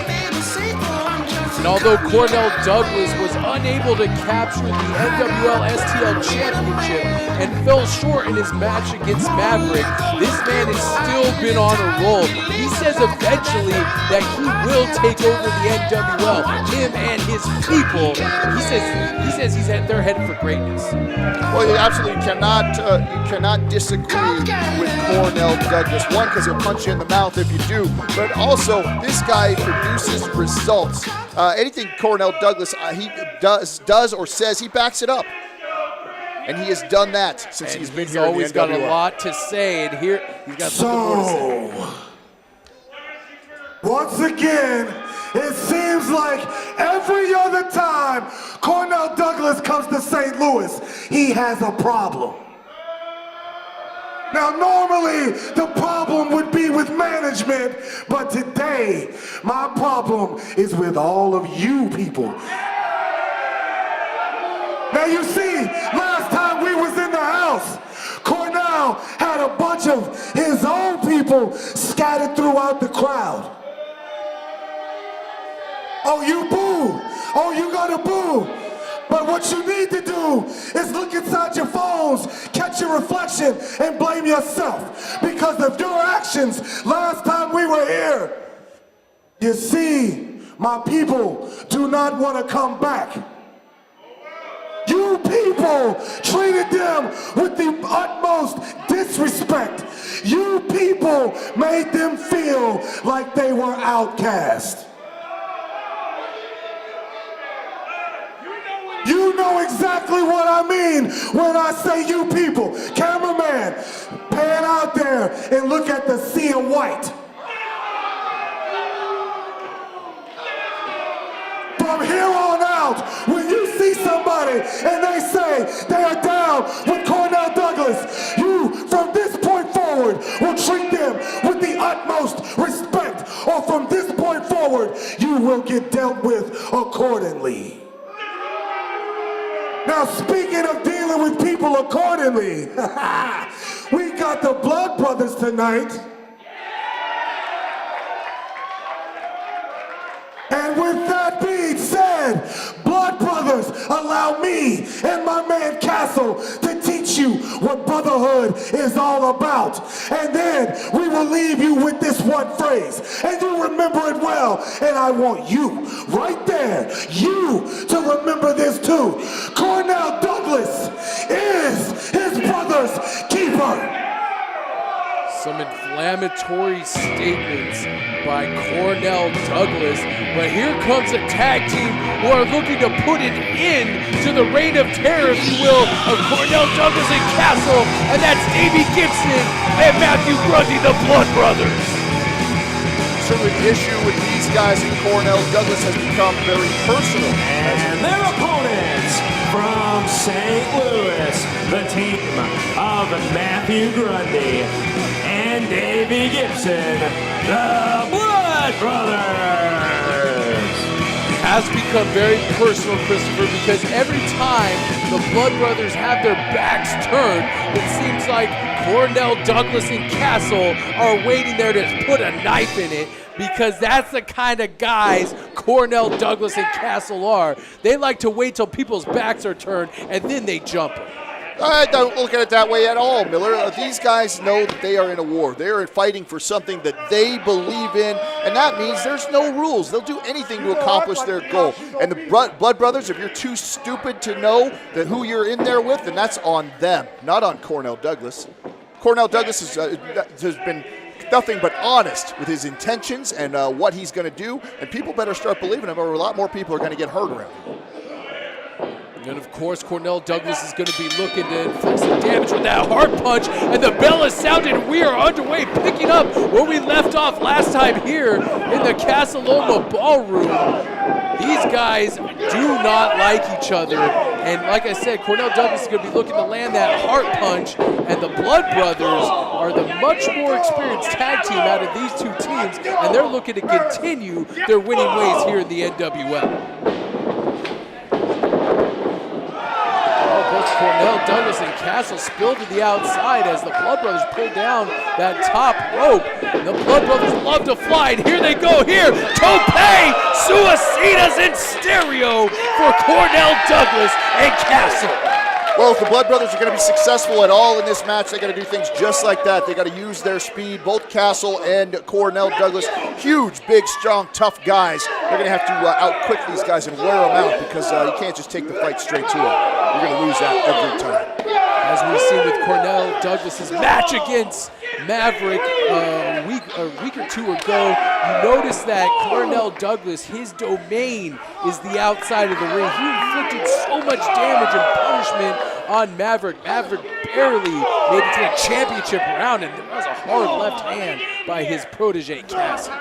And although Cornell Douglas was unable to capture the NWL STL Championship and fell short in his match against Maverick, this man has still been on a roll. He says eventually that he will take over the NWL, him and his people. He says they're headed for greatness. Well, you absolutely cannot disagree with Cornell Douglas. One, because he'll punch you in the mouth if you do, but also this guy produces results. Anything Cornell Douglas he does or says, he backs it up. And he has done that since he's been here in the NWL. He's always got a lot to say, and here he's got something more to say. Once again, it seems like every other time Cornell Douglas comes to St. Louis, he has a problem. Now, normally the problem would be with management, but today my problem is with all of you people. Now, And you see, last time we was in the house, Cornell had a bunch of his own people scattered throughout the crowd. Oh, you boo. Oh, you gonna boo. But what you need to do is look inside your phones, catch your reflection, and blame yourself. Because of your actions last time we were here. You see, my people do not want to come back. You people treated them with the utmost disrespect. You people made them feel like they were outcast. You know exactly what I mean when I say you people. Cameraman, pan out there and look at the sea of white. From here on out, when you see somebody and they say they are down with Cornell Douglas, you, from this point forward, will treat them with the utmost respect, or from this point forward, you will get dealt with accordingly. Now, speaking of dealing with people accordingly, we got the Blood Brothers tonight. And with that being said, Blood Brothers, allow me and my man Castle to teach you what brotherhood is all about. And then we will leave you with this one phrase. And you remember it well. And I want you, right there, you to remember this too. Cornell Douglas is his brother's keeper. Some inflammatory statements by Cornell Douglas, but here comes a tag team who are looking to put an end to the reign of terror, if you will, of Cornell Douglas and Castle, and that's Davey Gibson and Mathew Grundy, the Blood Brothers. Certainly the issue with these guys in Cornell Douglas has become very personal. And their opponents from St. Louis, the team of Mathew Grundy and Davey Gibson, the Blood Brothers. Has become very personal, Christopher, because every time the Blood Brothers have their backs turned, it seems like Cornell Douglas and Castle are waiting there to put a knife in it, because that's the kind of guys Cornell Douglas and Castle are. They like to wait till people's backs are turned and then they jump them. I don't look at it that way at all, Miller. These guys know that they are in a war. They are fighting for something that they believe in, and that means there's no rules. They'll do anything to accomplish their goal. And the Blood Brothers, if you're too stupid to know that who you're in there with, then that's on them, not on Cornell Douglas. Cornell Douglas has been nothing but honest with his intentions and what he's going to do, and people better start believing him, or a lot more people are going to get hurt around him. And of course, Cornell Douglas is going to be looking to inflict some damage with that hard punch, and the bell is sounded, and we are underway, picking up where we left off last time here in the Casa Loma Ballroom. These guys do not like each other, and like I said, Cornell Douglas is going to be looking to land that heart punch, and the Blood Brothers are the much more experienced tag team out of these two teams, and they're looking to continue their winning ways here in the NWL. Cornell Douglas and Castle spilled to the outside as the Blood Brothers pull down that top rope. The Blood Brothers love to fly, and here they go here. Tope Suicidas in stereo for Cornell Douglas and Castle. Well, if the Blood Brothers are going to be successful at all in this match, they got to do things just like that. They got to use their speed. Both Castle and Cornell Douglas, huge, big, strong, tough guys. They're going to have to out-quick these guys and wear them out, because you can't just take the fight straight to them. You're going to lose that every time. As we've seen with Cornell Douglas's match against Maverick a week or two ago, you notice that Cornell Douglas, his domain is the outside of the ring. He inflicted so much damage and punishment on Maverick. Maverick barely made it to a championship round, and that was a hard left hand by his protege, Castle.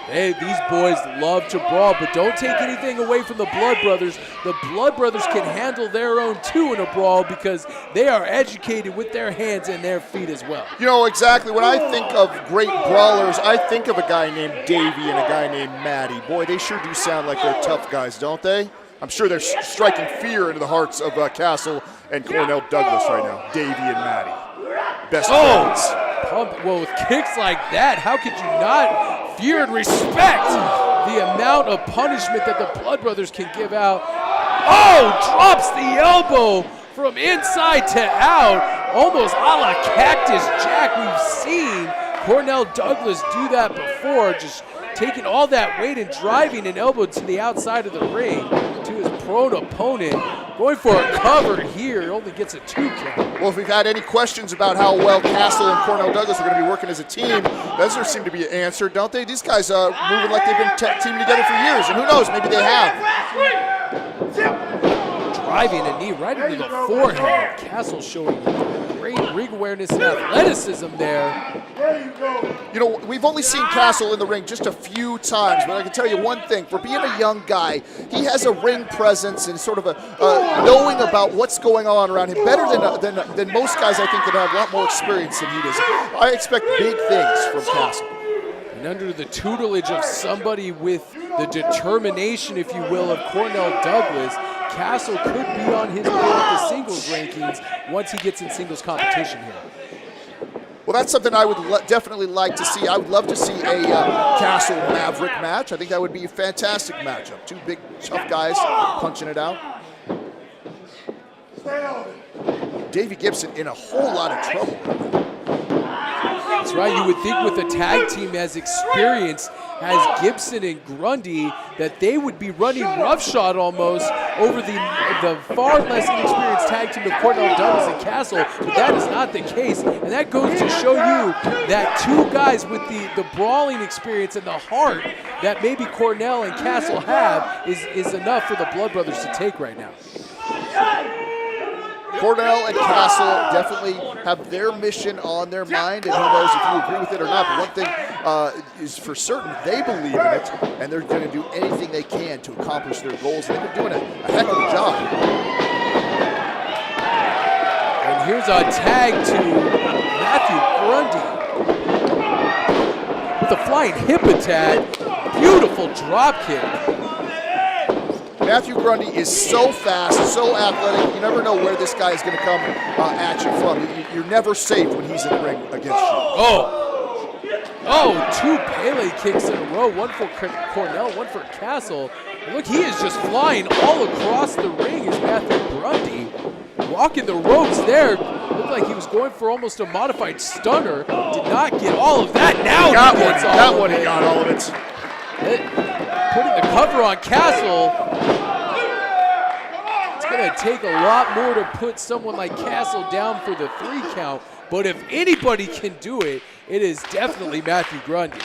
Hey, these boys love to brawl, but don't take anything away from the Blood Brothers. The Blood Brothers can handle their own too in a brawl, because they are educated with their hands and their feet as well. You know, exactly. When I think of great brawlers, I think of a guy named Davey and a guy named Matty. Boy, they sure do sound like they're tough guys, don't they? I'm sure they're striking fear into the hearts of Castle and Cornell Douglas right now. Davey and Maddie, best friends. Well, with kicks like that, how could you not fear and respect the amount of punishment that the Blood Brothers can give out? Oh, drops the elbow from inside to out, almost a la Cactus Jack. We've seen Cornell Douglas do that before, just taking all that weight and driving an elbow to the outside of the ring to his prone opponent. Going for a cover here, only gets a 2 count. Well, if we've had any questions about how well Castle and Cornell Douglas are going to be working as a team, those seem to be answered, don't they? These guys are moving like they've been teaming together for years, and who knows, maybe they have. Driving a knee right into the forehead. Castle showing great ring awareness and athleticism there. You know, we've only seen Castle in the ring just a few times, but I can tell you one thing. For being a young guy, he has a ring presence and sort of a knowing about what's going on around him better than most guys, I think, that have a lot more experience than he does. I expect big things from Castle. And under the tutelage of somebody with the determination, if you will, of Cornell Douglas, Castle could be on his way with the singles rankings once he gets in singles competition here. Well, that's something I would definitely like to see. I would love to see a Castle Maverick match. I think that would be a fantastic matchup. Two big, tough guys punching it out. Davey Gibson in a whole lot of trouble. That's right. You would think with a tag team as experienced as Gibson and Grundy that they would be running roughshod almost over the far less inexperienced tag team of Cornell Douglas and Castle, but that is not the case. And that goes to show you that two guys with the brawling experience and the heart that maybe Cornell and Castle have is enough for the Blood Brothers to take right now. Cornell and Castle definitely have their mission on their mind, and who knows if you agree with it or not, but one thing is for certain, they believe in it, and they're going to do anything they can to accomplish their goals. They've been doing a heck of a job. And here's a tag to Mathew Grundy with a flying hip attack. Beautiful drop kick. Mathew Grundy is so fast, so athletic. You never know where this guy is going to come at you from. You're never safe when he's in the ring against you. Two Pele kicks in a row. One for Cornell, one for Castle. And look, he is just flying all across the ring as Mathew Grundy. Walking the ropes there. Looked like he was going for almost a modified stunner. Did not get all of that. Now he gets all of it. He got all of it. Putting the cover on Castle. It's going to take a lot more to put someone like Castle down for the 3 count, but if anybody can do it, it is definitely Mathew Grundy.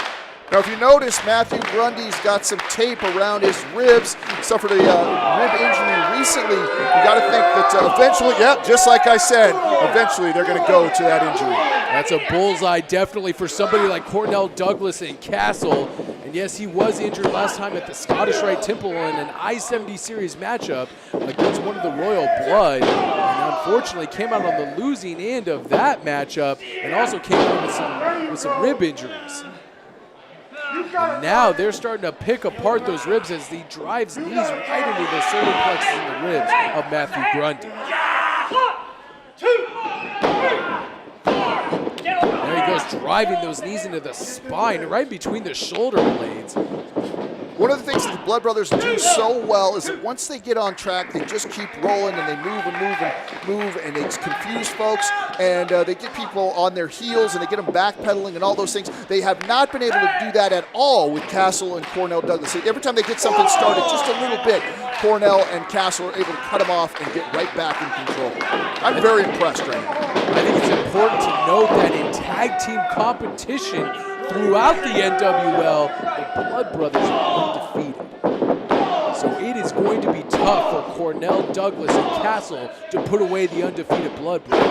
Now, if you notice, Mathew Grundy's got some tape around his ribs. He suffered a rib injury recently. You got to think that eventually, just like I said, eventually they're going to go to that injury. That's a bullseye definitely for somebody like Cornell Douglas and Castle. And yes, he was injured last time at the Scottish Rite Temple in an I-70 series matchup against one of the Royal Blood. And unfortunately came out on the losing end of that matchup and also came out with some rib injuries. And now they're starting to pick apart those ribs as he drives knees right into the solar plexus in the ribs of Mathew Grundy. There he goes, driving those knees into the spine, right between the shoulder blades. One of the things that the Blood Brothers do so well is that once they get on track, they just keep rolling and they move and move and move, and they confuse folks, and they get people on their heels and they get them backpedaling and all those things. They have not been able to do that at all with Castle and Cornell Douglas. Every time they get something started just a little bit, Cornell and Castle are able to cut them off and get right back in control. I'm very impressed right now. I think it's important to note that in tag team competition throughout the NWL, the Blood Brothers are undefeated. So it is going to be tough for Cornell Douglas and Castle to put away the undefeated Blood Brothers.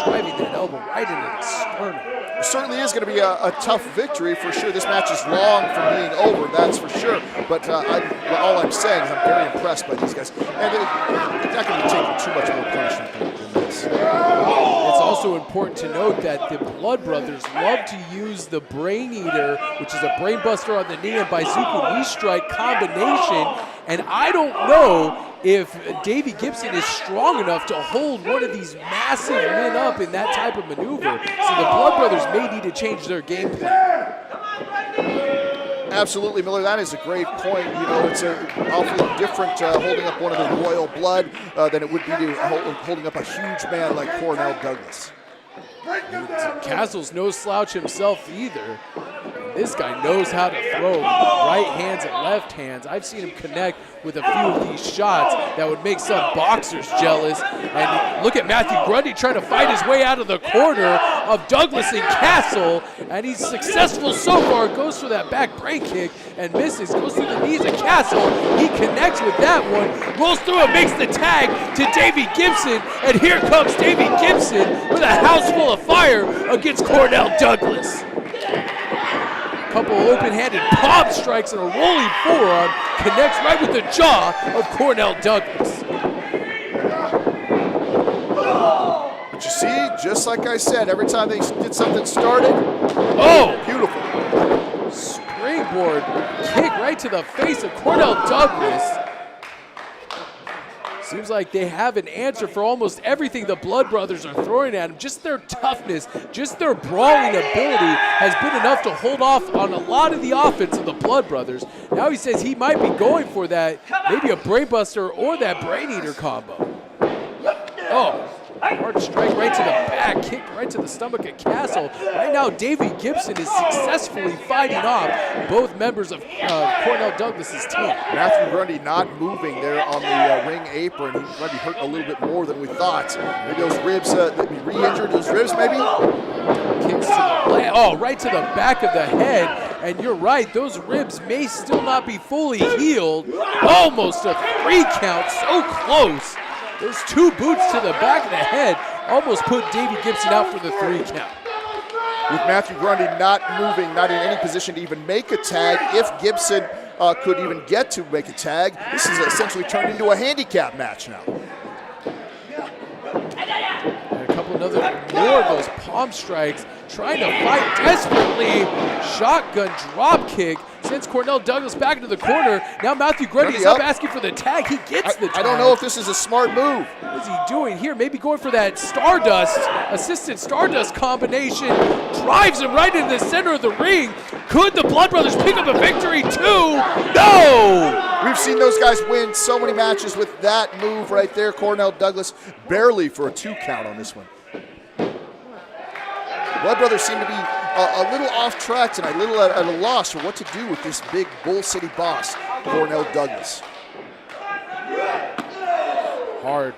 Driving that elbow right into the sternum. It certainly is going to be a tough victory for sure. This match is long from being over, that's for sure. But all I'm saying is I'm very impressed by these guys. And they're not going to be taking too much more punishment than this. It's also important to note that the Blood Brothers love to use the Brain Eater, which is a brain buster on the knee and Baizuku knee strike combination And I don't know if Davey Gibson is strong enough to hold one of these massive men up in that type of maneuver. So the Blood Brothers may need to change their game plan. Absolutely, Miller. That is a great point. You know, it's awfully different holding up one of the royal blood than it would be to holding up a huge man like Cornell Douglas. Castle's no slouch himself either. This guy knows how to throw right hands and left hands. I've seen him connect with a few of these shots that would make some boxers jealous. And look at Mathew Grundy trying to fight his way out of the corner of Douglas and Castle. And he's successful so far. Goes for that back brain kick and misses. Goes through the knees of Castle. He connects with that one. Rolls through and makes the tag to Davey Gibson. And here comes Davey Gibson with a house full of fire against Cornell Douglas. Couple open-handed palm strikes and a rolling forearm connects right with the jaw of Cornell Douglas. But you see, just like I said, every time they get something started, beautiful. Springboard kick right to the face of Cornell Douglas. Seems like they have an answer for almost everything the Blood Brothers are throwing at him. Just their toughness, just their brawling ability has been enough to hold off on a lot of the offense of the Blood Brothers. Now he says he might be going for that, maybe a brainbuster or that brain eater combo. Oh, hard strike right to the back, kick right to the stomach of Castle. Right now, Davey Gibson is successfully fighting off both members of Cornell Douglas's team. Mathew Grundy not moving there on the ring apron. He might be hurting a little bit more than we thought. Maybe those ribs, re-injured those ribs maybe? Kicks to the right to the back of the head. And you're right, those ribs may still not be fully healed. Almost a 3 count, so close. Those 2 boots to the back of the head almost put Davey Gibson out for the 3 count. With Mathew Grundy not moving, not in any position to even make a tag, if Gibson could even get to make a tag, this is essentially turned into a handicap match now. And a couple more of those palm strikes, trying to fight desperately. Shotgun drop kick sends Cornell Douglas back into the corner. Now Mathew Grundy is up asking for the tag. He gets the tag. I don't know if this is a smart move. What is he doing here? Maybe going for that Stardust, assisted Stardust combination. Drives him right into the center of the ring. Could the Blood Brothers pick up a victory too? No! We've seen those guys win so many matches with that move right there. Cornell Douglas barely for a 2 count on this one. Blood Brothers seem to be a little off track tonight, a little at a loss for what to do with this big Bull City boss, Cornell Douglas. Hard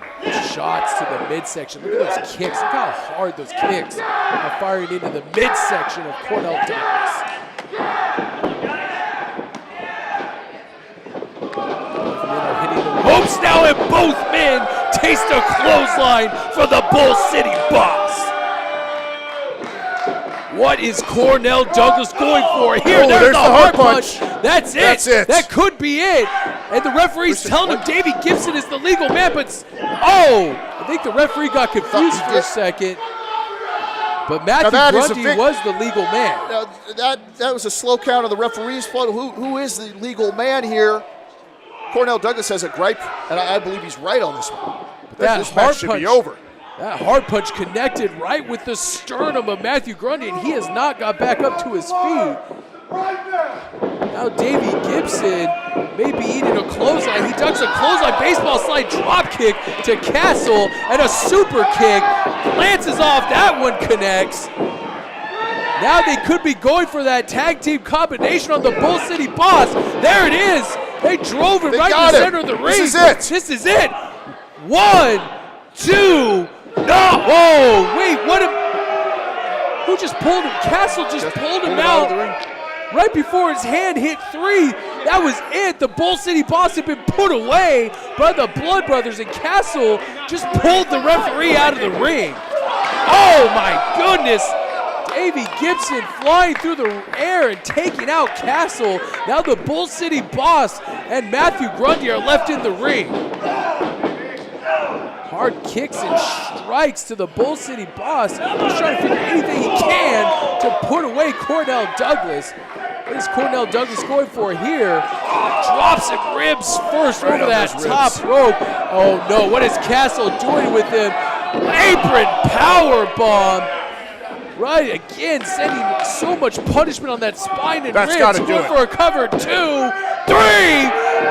shots to the midsection. Look at those kicks. Look how hard those kicks are firing into the midsection of Cornell Douglas. Hitting the ropes now, and both men taste a clothesline for the Bull City boss. What is Cornell Douglas going for here? There's the hard punch. That's it. That could be it. And the referee's telling him Davey Gibson is the legal man, but I think the referee got confused for a second. But Mathew Grundy was the legal man. That was a slow count of the referee's fault. Who is the legal man here? Cornell Douglas has a gripe, and I believe he's right on this one. This match should be over. That hard punch connected right with the sternum of Mathew Grundy, and he has not got back up to his feet. Now Davey Gibson may be eating a clothesline. He ducks a clothesline baseball slide drop kick to Castle, and a super kick. Glances off, that one connects. Now they could be going for that tag team combination on the Bull City boss. There it is. They drove it right in the center of the ring. This is it. This is it. 1, 2. No! Oh, wait, who just pulled him? Castle just pulled him out right before his hand hit 3. That was it. The Bull City boss had been put away by the Blood Brothers, and Castle just pulled the referee out of the ring. Oh, my goodness. Davey Gibson flying through the air and taking out Castle. Now the Bull City boss and Mathew Grundy are left in the ring. hard kicks and strikes to the Bull City boss. He's trying to figure anything he can to put away Cornell Douglas. What is Cornell Douglas going for here? Drops him ribs first over that top rope. Oh no, what is Castle doing with him? Apron power bomb. Right, again, sending so much punishment on that spine and ribs. Gotta do Going it. for a cover, 2, 3.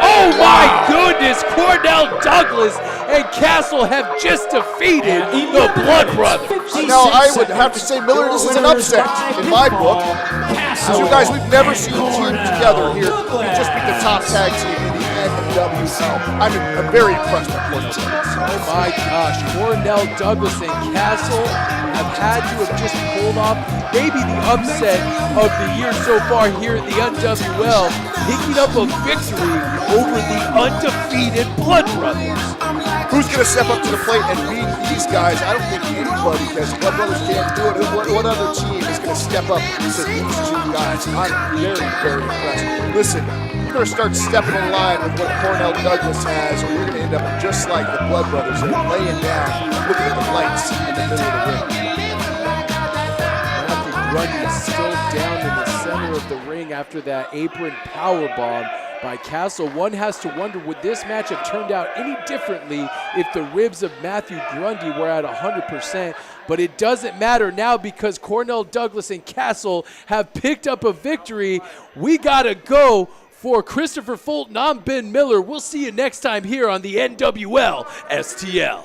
Oh my goodness, Cornell Douglas and Castle have just defeated the Blood Brothers. Now, I would have to say, Miller, this is an upset in my book. As you guys, we've never seen a team together here. We just beat the top tag team in the NWL. I'm very impressed with Cornell Douglas. Oh my gosh, Cornell Douglas and Castle have had to have just pulled off maybe the upset of the year so far here in the NWL, picking up a victory over the undefeated Blood Brothers. Who's going to step up to the plate and beat these guys? I don't think anybody, because Blood Brothers can't do it. What other team is going to step up to these two guys? I'm very, very impressed. Listen, you're going to start stepping in line with what Cornell Douglas has, or you're going to end up just like the Blood Brothers. They're laying down, looking at the lights in the middle of the ring. Mathew Grundy is still down in the center of the ring after that apron powerbomb by Castle. One has to wonder, would this match have turned out any differently if the ribs of Mathew Grundy were at 100%? But it doesn't matter now because Cornell Douglas and Castle have picked up a victory. We gotta go. For Christopher Fulton, I'm Ben Miller. We'll see you next time here on the NWL STL.